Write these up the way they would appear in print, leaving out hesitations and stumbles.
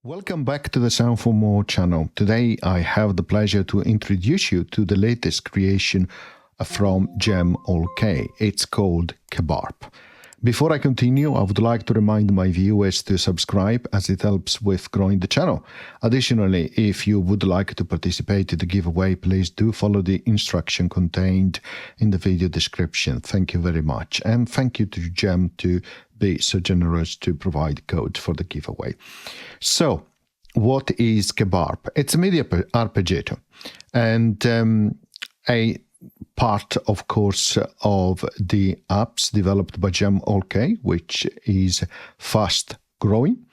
Welcome back to the Sound for More channel. Today I have the pleasure to introduce you to the latest creation from Cem Olcay. It's called Kebarp. Before I continue, I would like to remind my viewers to subscribe as it helps with growing the channel. Additionally, if you would like to participate in the giveaway, please do follow the instruction contained in the video description. Thank you very much. And thank you to Cem to be so generous to provide code for the giveaway. So, what is Kebarp? It's a MIDI arpeggiator and a part, of course, of the apps developed by Cem Olcay, which is fast growing.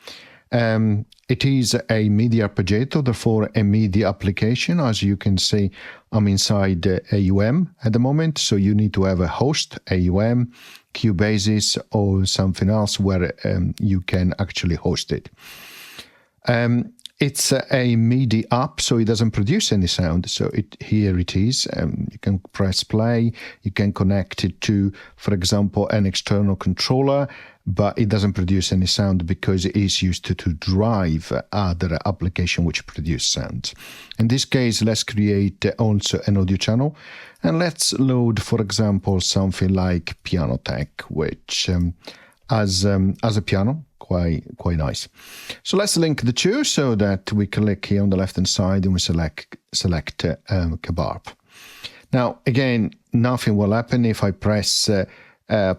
It is a MIDI arpeggiator, therefore a MIDI application. As you can see, I'm inside AUM at the moment, so you need to have a host, AUM, Cubase, or something else where you can actually host it. It's a MIDI app, so it doesn't produce any sound. So here it is. You can press play. You can connect it to, for example, an external controller, but it doesn't produce any sound because it is used to drive other application which produce sound. In this case, let's create also an audio channel, and let's load, for example, something like Piano Tech, which as a piano, quite nice. So let's link the two so that we click here on the left hand side and we select Kebarp. Now again, nothing will happen if I press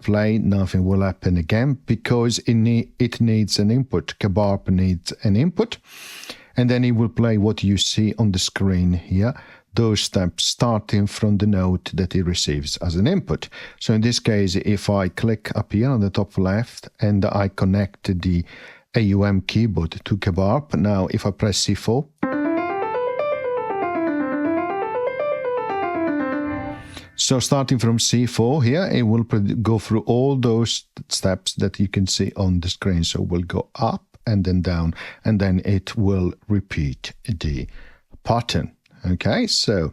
play. Nothing will happen again because it needs an input. Kebarp needs an input, and then it will play what you see on the screen here. Those steps starting from the note that it receives as an input. So in this case, if I click up here on the top left and I connect the AUM keyboard to Kebarp, now if I press C4, so starting from C4 here, it will go through all those steps that you can see on the screen. So we'll go up and then down, and then it will repeat the pattern. Okay, so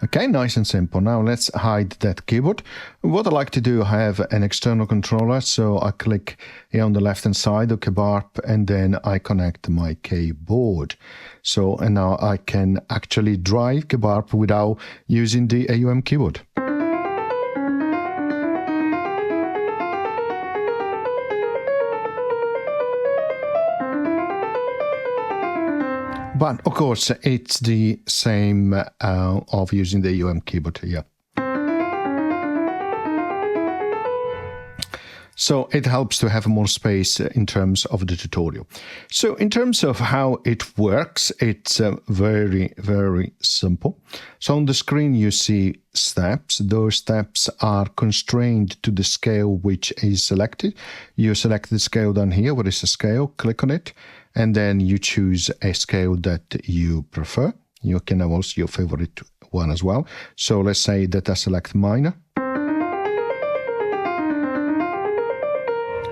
okay, nice and simple. Now let's hide that keyboard. What I like to do, I have an external controller, so I click here on the left hand side of Kebarp and then I connect my keyboard. So, and now I can actually drive Kebarp without using the AUM keyboard. But of course, it's the same of using the AUM keyboard here. So it helps to have more space in terms of the tutorial. So in terms of how it works, it's very, very simple. So on the screen you see steps. Those steps are constrained to the scale which is selected. You select the scale down here, where is the scale, click on it, and then you choose a scale that you prefer. You can have also your favorite one as well. So let's say that I select minor.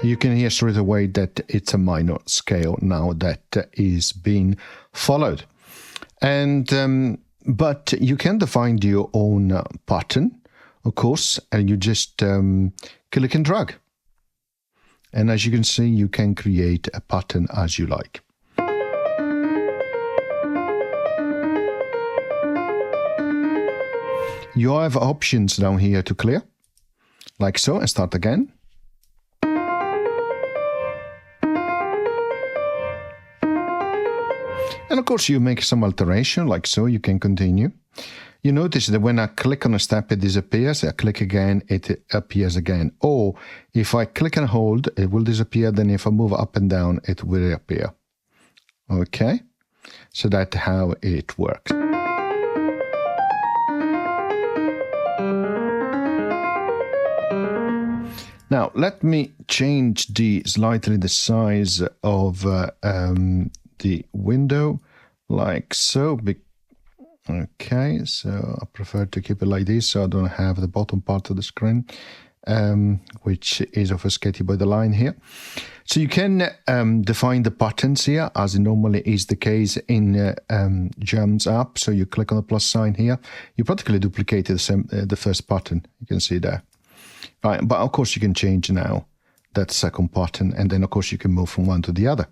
You can hear straight away that it's a minor scale now that is being followed. And but you can define your own pattern, of course, and you just click and drag. And as you can see, you can create a pattern as you like. You have options down here to clear, like so, and start again. And of course, you make some alteration, like so, you can continue. You notice that when I click on a step, it disappears. I click again, it appears again. Or if I click and hold, it will disappear. Then if I move up and down, it will reappear. Okay, so that's how it works. Now, let me change slightly the size of the window, like so. Okay, so I prefer to keep it like this so I don't have the bottom part of the screen. which is obfuscated by the line here. So you can define the buttons here, as it normally is the case in Cem's app. So you click on the plus sign here. You practically duplicated the first button. You can see there. Right, but of course you can change now that second button, and then of course you can move from one to the other.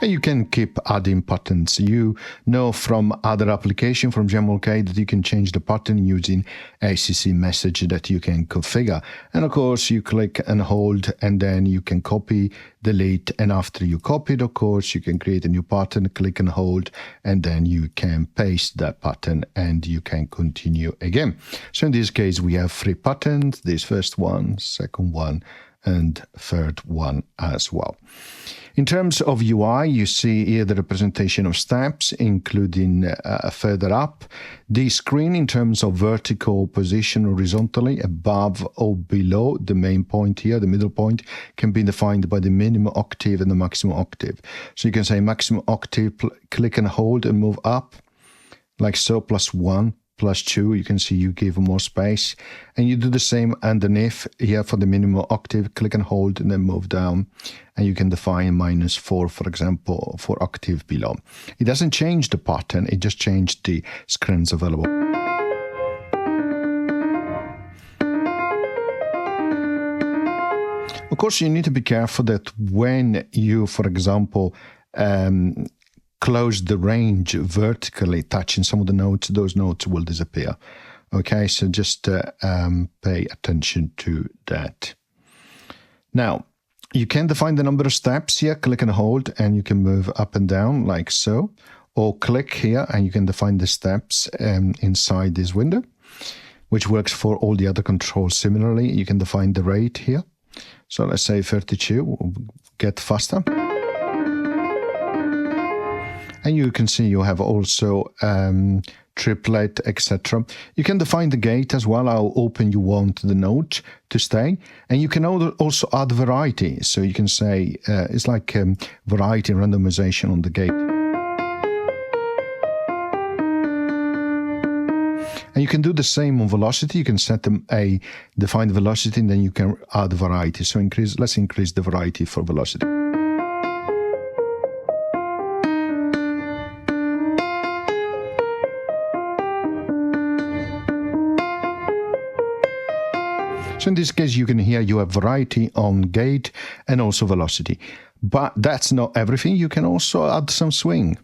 And you can keep adding buttons. You know from other applications from Cem Olcay that you can change the button using ACC message that you can configure. And of course you click and hold, and then you can copy, delete, and after you copy it, of course, you can create a new button, click and hold, and then you can paste that button and you can continue again. So in this case, we have 3 buttons, this first one, second one, and third one as well. In terms of UI, you see here the representation of steps, including further up. The screen in terms of vertical position horizontally, above or below the main point here, the middle point, can be defined by the minimum octave and the maximum octave. So you can say maximum octave, click and hold and move up, like so, +1. +2, you can see you give more space, and you do the same underneath here for the minimum octave, click and hold and then move down, and you can define -4, for example, for octave below. It doesn't change the pattern, it just changed the screens available. Of course, you need to be careful that when you, for example, close the range vertically, touching some of the notes, those notes will disappear. Okay, so just pay attention to that. Now, you can define the number of steps here, click and hold, and you can move up and down like so, or click here and you can define the steps inside this window, which works for all the other controls similarly. You can define the rate here. So let's say 32, we'll get faster. And you can see you have also triplet, etc. You can define the gate as well, how open you want the note to stay. And you can also add variety. So you can say, it's like variety randomization on the gate. And you can do the same on velocity. You can set them a defined velocity, and then you can add variety. So let's increase the variety for velocity. So in this case, you can hear you have variety on gate and also velocity. But that's not everything. You can also add some swing.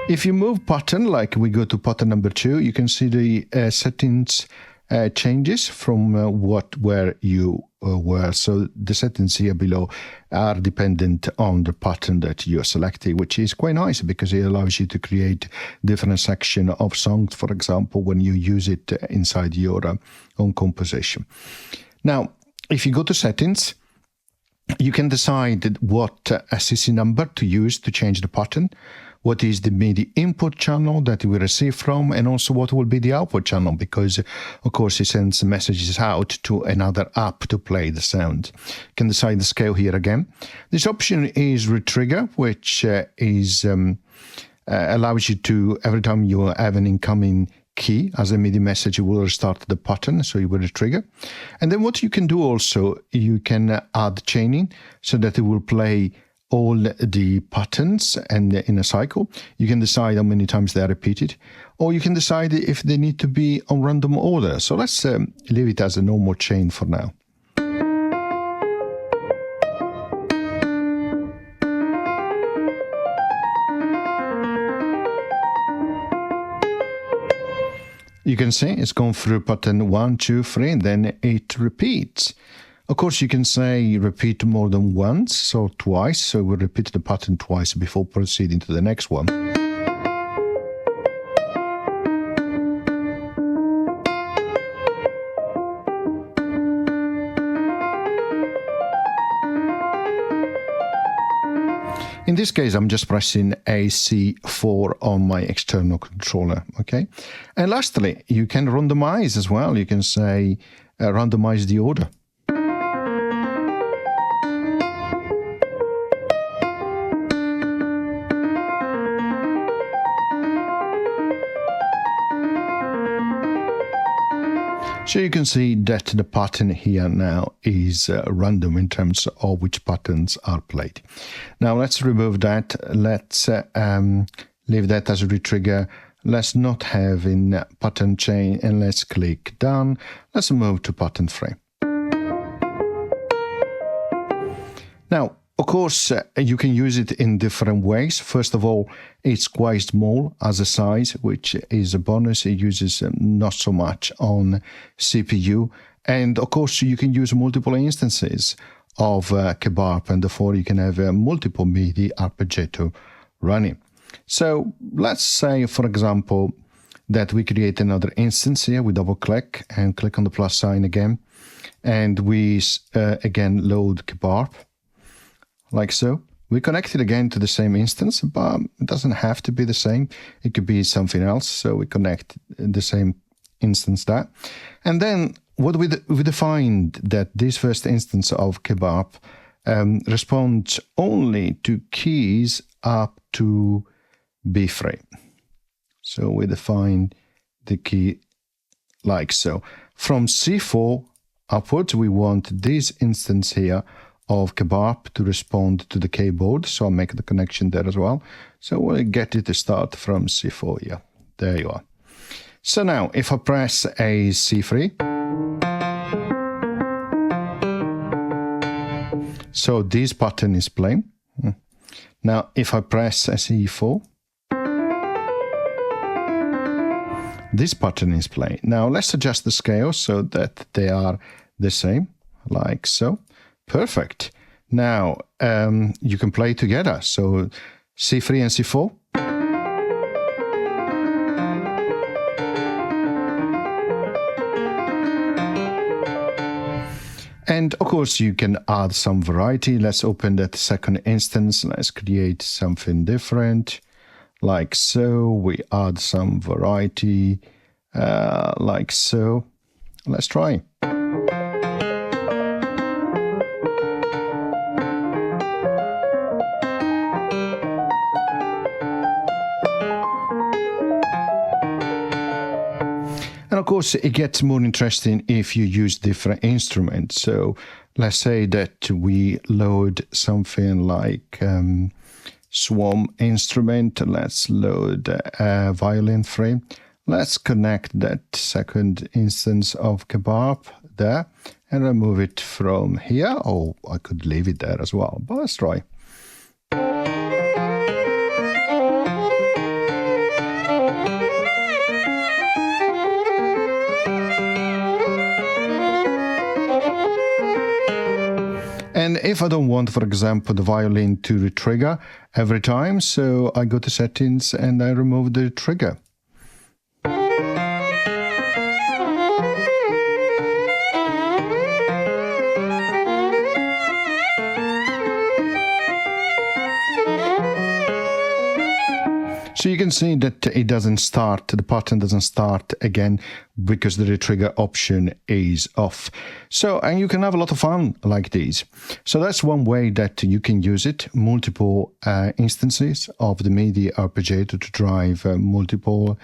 If you move pattern, like we go to pattern number 2, you can see the settings changes from where you were. So the settings here below are dependent on the pattern that you are selecting, which is quite nice because it allows you to create different sections of songs, for example, when you use it inside your own composition. Now, if you go to settings, you can decide what SCC number to use to change the pattern, what is the MIDI input channel that we receive from, and also what will be the output channel, because of course it sends messages out to another app to play the sound. You can decide the scale here again. This option is retrigger, which allows you to, every time you have an incoming key as a MIDI message, you will restart the pattern, so you will retrigger. And then what you can do also, you can add chaining so that it will play all the patterns and in a cycle. You can decide how many times they are repeated, or you can decide if they need to be on random order. So let's leave it as a normal chain for now. You can see it's gone through pattern 1, 2, 3, and then it repeats. Of course, you can say repeat more than once or twice, so we'll repeat the pattern twice before proceeding to the next one. In this case, I'm just pressing a C4 on my external controller, okay? And lastly, you can randomize as well. You can say randomize the order. So you can see that the pattern here now is random in terms of which patterns are played. Now let's remove that. Let's leave that as a retrigger. Let's not have in pattern chain, and let's click done. Let's move to pattern frame. Now, of course, you can use it in different ways. First of all, it's quite small as a size, which is a bonus. It uses not so much on CPU. And of course, you can use multiple instances of Kebarp, and therefore you can have multiple MIDI arpeggiator running. So let's say, for example, that we create another instance here. We double click and click on the plus sign again. And we again load Kebarp. Like so. We connect it again to the same instance, but it doesn't have to be the same. It could be something else. So we connect the same instance there. And then what we defined that this first instance of Kebarp responds only to keys up to B3. So we define the key like so. From C4 upwards, we want this instance here of Kebarp to respond to the keyboard, so I'll make the connection there as well. So we'll get it to start from C4 here. There you are. So now, if I press a C3, so this pattern is playing. Now, if I press a C4, this pattern is playing. Now, let's adjust the scale so that they are the same, like so. Perfect. Now, you can play together. So C3 and C4. And of course, you can add some variety. Let's open that second instance. Let's create something different. Like so. We add some variety. Like so. Let's try. And of course, it gets more interesting if you use different instruments. So let's say that we load something like swarm instrument. Let's load a violin frame. Let's connect that second instance of Kebarp there and remove it from here. Or I could leave it there as well, but let's try. And if I don't want, for example, the violin to retrigger every time, so I go to settings and I remove the trigger. So you can see that it doesn't start, the pattern doesn't start again because the retrigger option is off. So, and you can have a lot of fun like these. So that's one way that you can use it, multiple instances of the MIDI arpeggiator to drive multiple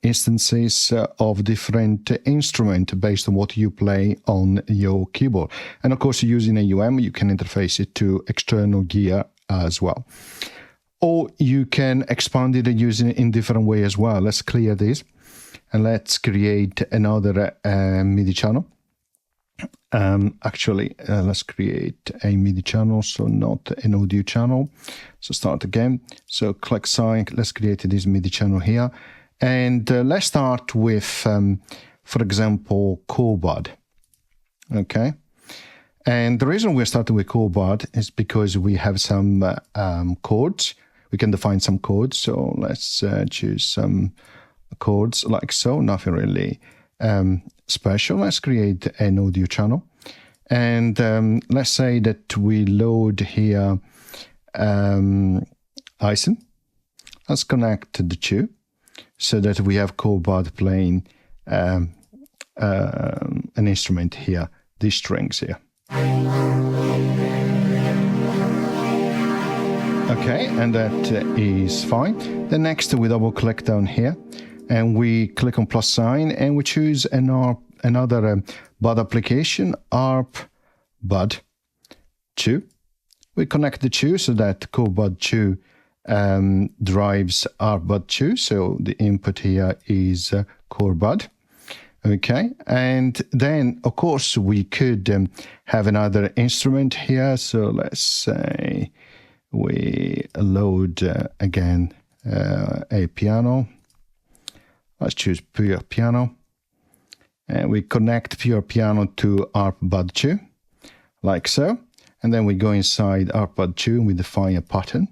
instances of different instruments based on what you play on your keyboard. And of course, using AUM, you can interface it to external gear as well. Or you can expand it and use it in different way as well. Let's clear this and let's create another MIDI channel. Let's create a MIDI channel, so not an audio channel. So start again. So click sign. Let's create this MIDI channel here. And let's start with, for example, chord. Okay. And the reason we're starting with chord is because we have some chords. We can define some chords. So let's choose some chords like so. Nothing really special. Let's create an audio channel. And let's say that we load here ISIN. Let's connect the two so that we have Kebarp playing an instrument here, these strings here. Okay, and that is fine. Then next we double click down here and we click on plus sign and we choose another bud application, ARP bud 2. We connect the two so that Kebarp 2 drives ARP bud 2. So the input here is Kebarp. Okay, and then of course we could have another instrument here. So let's say we load again a piano. Let's choose pure piano, and we connect pure piano to ARP bud 2 like so, and then we go inside ARP bud 2 and we define a pattern.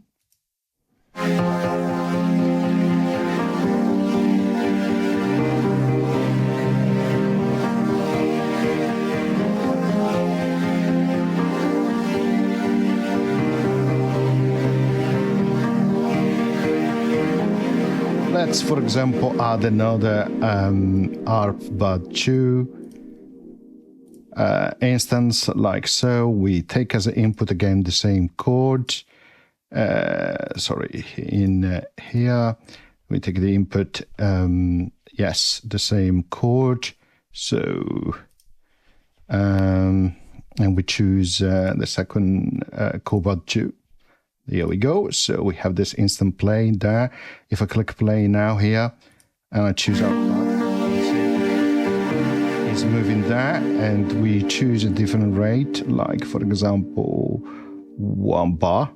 Let's, for example, add another ARP bud 2 instance like so. We take as an input again the same chord. Sorry, in here we take the input, yes, the same chord. So, and we choose the second Kebarp 2. There we go. So we have this instant play there. If I click play now here and I choose ARP bud, it's moving there, and we choose a different rate, like for example 1 bar.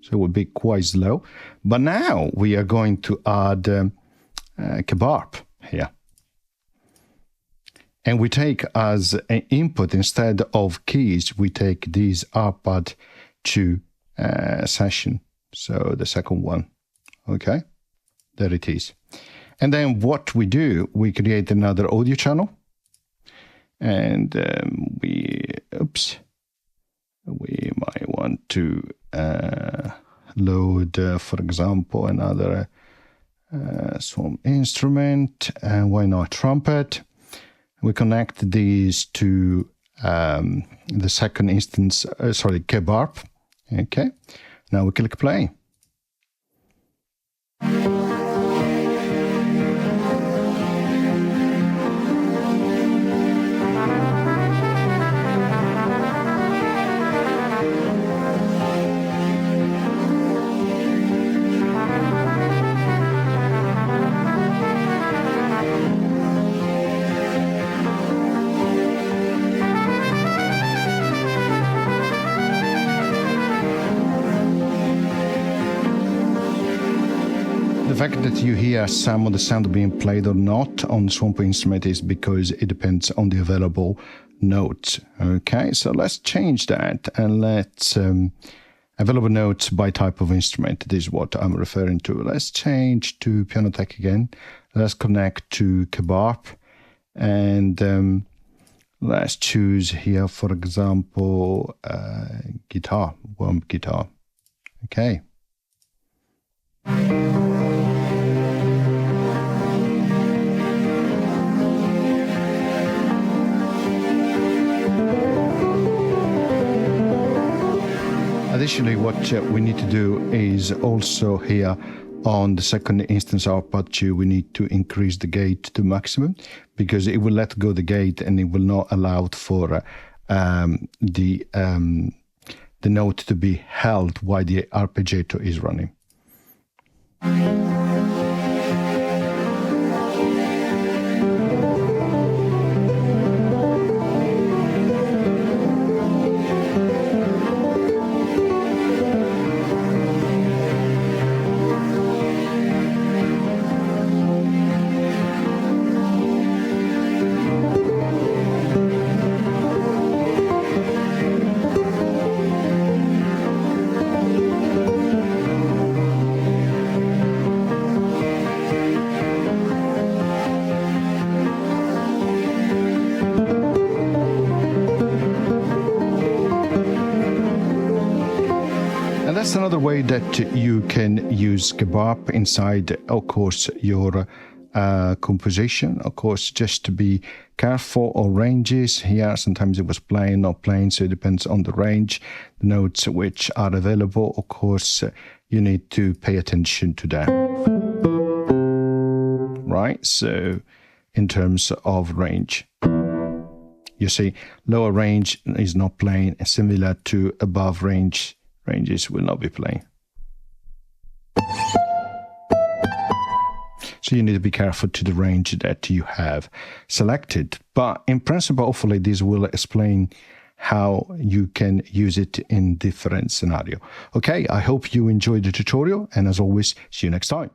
So it will be quite slow. But now we are going to add Kebarp here. And we take as an input, instead of keys, we take these ARP bud 2 session, so the second one. Okay, there it is. And then what we do, we create another audio channel, and we might want to load, for example, another some instrument, and why not trumpet. We connect these to the second instance, Kebarp. Okay, now we click play. The fact that you hear some of the sound being played or not on the swamp instrument is because it depends on the available notes. Okay, so let's change that and let's available notes by type of instrument. This is what I'm referring to. Let's change to piano tech again. Let's connect to Kebarp, and let's choose here, for example, guitar, warm guitar. Okay. Additionally, what we need to do is also here on the second instance ARP bud 2, we need to increase the gate to maximum, because it will let go the gate and it will not allow for the note to be held while the arpeggiator is running. that's another way that you can use Kebarp inside, of course, your composition. Of course, just to be careful of ranges here. Sometimes it was playing, not playing, so it depends on the range, the notes which are available. Of course, you need to pay attention to that. Right, so in terms of range, you see, lower range is not playing, similar to above ranges will not be playing. So you need to be careful to the range that you have selected. But in principle, hopefully this will explain how you can use it in different scenarios. Okay, I hope you enjoyed the tutorial, and as always, see you next time.